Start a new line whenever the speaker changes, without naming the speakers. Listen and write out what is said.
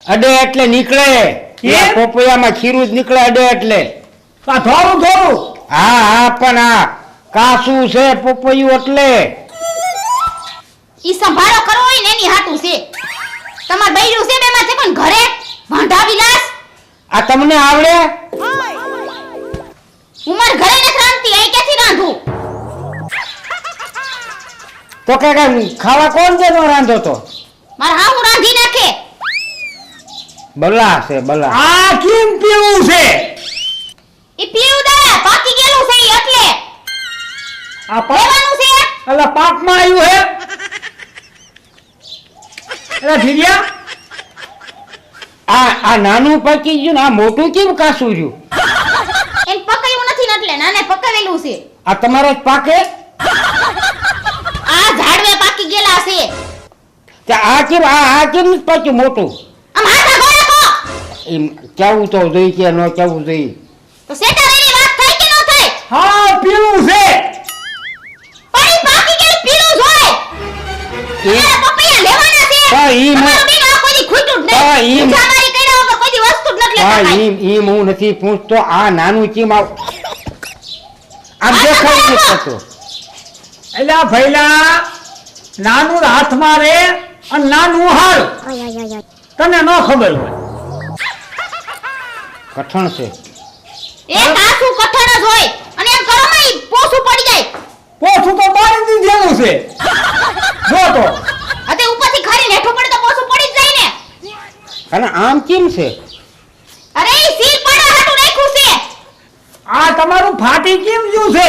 અડે એટલે નીકળે
કેમ?
પોપૈયામાં ખીરું જ નીકળે અડે એટલે
આ થોડું થોડું
હા હા પણ આ કાસું છે પોપૈયું એટલે
ઈ સંભાળો કરવો હોય ને એની હાટું છે. તમાર બૈરું છે બેમાં છે પણ ઘરે ભાંઢા વિલાસ
આ તમને આવડે
ઉમર ઘરે નથી રાંધતી અહીં ક્યાંથી રાંધું?
તો કે ખાવા કોણ દે નો રાંધો તો
મારે હા હું રાંધી નાખે.
બલા છે બલા
આ કેમ પીવું છે
ઈ પીવું દે પાકી ગયેલું છે ઈ એટલે
આ
લેવાનું છે.
અલા પાકમાં આવ્યું હે અલા ધીરિયા
આ નાનું પાકી ગયું ને આ મોટું કેમ કાસું રહ્યું
એમ પકાયું નથી ને એટલે નાને પકાવેલું છે.
આ તમારે જ પાકે
આ ઝાડવે પાકી ગયેલા છે.
તે આ કેમ નથી પાક્યું મોટું
આમ હાથ આગળ રાખો
એમ કેવું તો જોઈ કે ન કેવું જોઈ
તો સેટારીની વાત થઈ કે ન થઈ?
હા પીવું છે
પણ ઈ પાકી ગયેલું પીળું જ હોય. મારા પપૈયા લેવાના છે.
હા, ઈ મ-
તમારું બેન આ કોઈ દી ખૂટ્યું જ
હા,
નહીં.
ઈ મ-
ઉછામારી કર્યા વગર કોઈ દી વસ્તુ જ નથી લેતા કાંઈ.
એમ હું નથી પૂછતો આ નાનું કેમ આમ દેખાય નથી થતું
એલા ભઈલા નાનું હાથમાં રે અને નાનું હાલ તને ન ખબર હોય
કઠણ છે
એ કાચું કઠણ જ હોય અને એમ કરો માં ઈ પોસું પડી જાય.
પોછું તો બાળી દીધેલું છે જો તો
અતે ઉપરથી ખરી હેઠું પડે તો પોસું પડી જ જાય ને.
અને આમ કેમ છે
અરે ઈ સીલ પાડવા હાટું રાખ્યું છે.
આ તમારું ફાટી કેમ ગયું છે